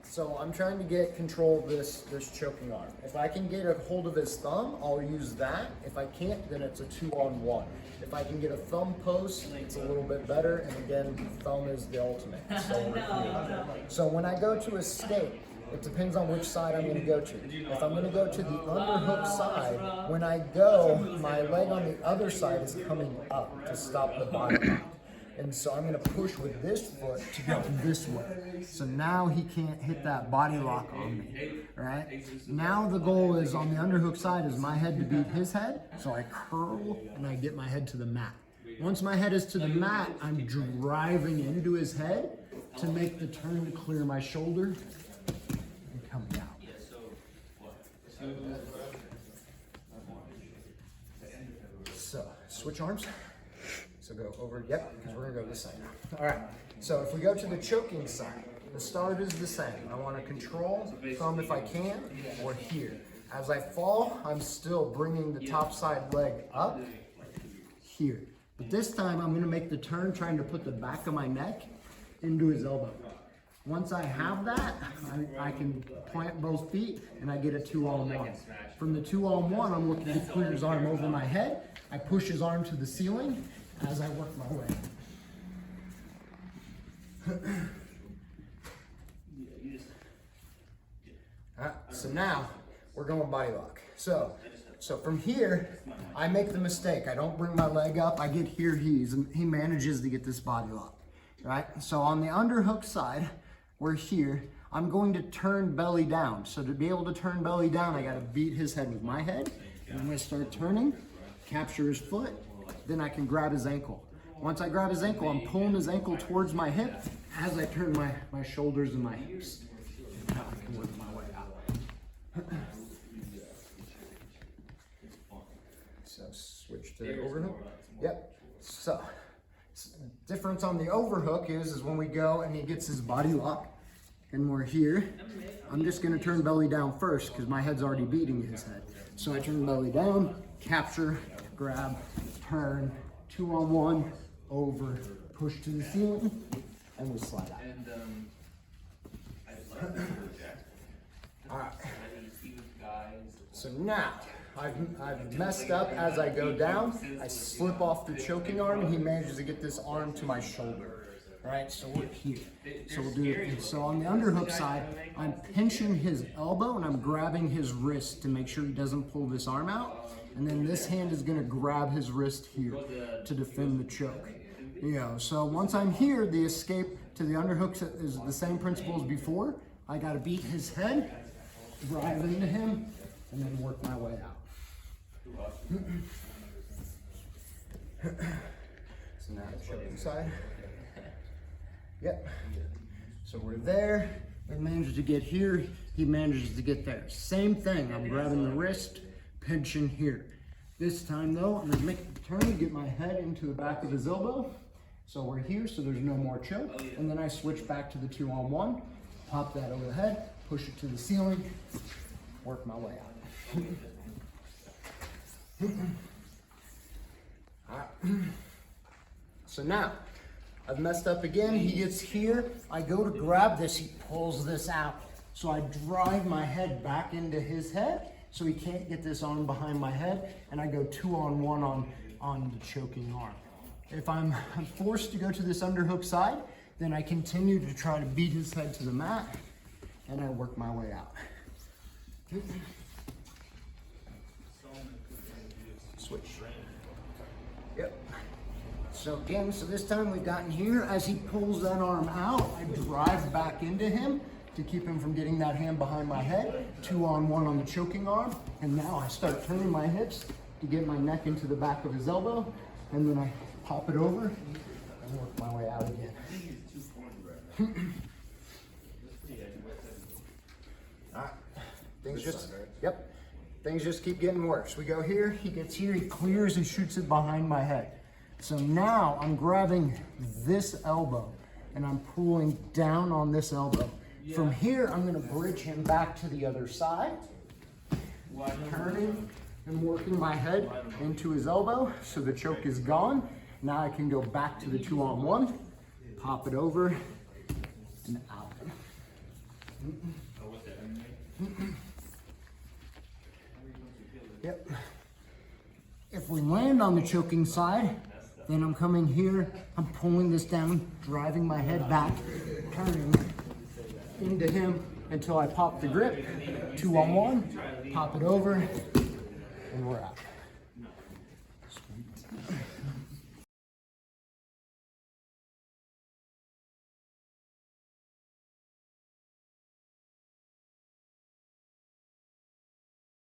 So I'm trying to get control of this choking arm. If I can get a hold of his thumb, I'll use that. If I can't, then it's a 2-on-1. If I can get a thumb post, it's a little bit better. And again, thumb is the ultimate. So when I go to escape, it depends on which side I'm going to go to. If I'm going to go to the underhook side, when I go, my leg on the other side is coming up to stop the body lock. And so I'm going to push with this foot to go this way. So now he can't hit that body lock on me, right? Now the goal is on the underhook side is my head to beat his head. So I curl and I get my head to the mat. Once my head is to the mat, I'm driving into his head to make the turn to clear my shoulder and come down. So switch arms. So go over, yep, because we're gonna go this side now. All right, so if we go to the choking side, the start is the same. I wanna control thumb if I can, or here. As I fall, I'm still bringing the top side leg up here. But this time I'm gonna make the turn trying to put the back of my neck into his elbow. Once I have that, I can plant both feet and I get a 2-on-1. From the 2-on-1, I'm looking to clear his arm over my head. I push his arm to the ceiling as I work my way. So now we're going body lock. So from here, I make the mistake. I don't bring my leg up. I get here, he manages to get this body lock, right? So on the underhook side, we're here. I'm going to turn belly down. So to be able to turn belly down, I got to beat his head with my head. And I'm going to start turning, capture his foot, then I can grab his ankle. Once I grab his ankle, I'm pulling his ankle towards my hip as I turn my shoulders and my hips. Now I can work my way out. So switch to the overhook. Yep. So difference on the overhook is when we go and he gets his body lock and we're here, I'm just gonna turn belly down first because my head's already beating his head. So I turn belly down, capture, grab, turn, 2-on-1, over, push to the ceiling, and we slide out. All right. So now, I've messed up as I go down. I slip off the choking arm, and he manages to get this arm to my shoulder. All right, so we're here. So we'll do it. So on the underhook side, I'm pinching his elbow, and I'm grabbing his wrist to make sure he doesn't pull this arm out. And then this hand is gonna grab his wrist here to defend the choke. So once I'm here, the escape to the underhook is the same principle as before. I gotta beat his head, drive into him, and then work my way out. So now the choking side. Yep. So we're there. We managed to get here. He manages to get there. Same thing. I'm grabbing the wrist, pinching here. This time though, I'm gonna make the turn, get my head into the back of his elbow. So we're here, so there's no more choke. And then I switch back to the 2-on-1, pop that over the head, push it to the ceiling, work my way out. All right. So now, I've messed up again. He gets here. I go to grab this. He pulls this out. So I drive my head back into his head so he can't get this arm behind my head. And I go 2-on-1 on the choking arm. If I'm forced to go to this underhook side, then I continue to try to beat his head to the mat and I work my way out. Switch. Yep. So again, this time we've gotten here. As he pulls that arm out, I drive back into him to keep him from getting that hand behind my head. 2-on-1 on the choking arm. And now I start turning my hips to get my neck into the back of his elbow. And then I pop it over and work my way out again. All right. Things just keep getting worse. We go here, he gets here, he clears and shoots it behind my head. So now I'm grabbing this elbow and I'm pulling down on this elbow. From here, I'm gonna bridge him back to the other side, turning and working my head into his elbow so the choke is gone. Now I can go back to the 2-on-1, pop it over and out. Yep. If we land on the choking side, then I'm coming here, I'm pulling this down, driving my head back, turning into him until I pop the grip. 2-on-1, pop it over, and we're out.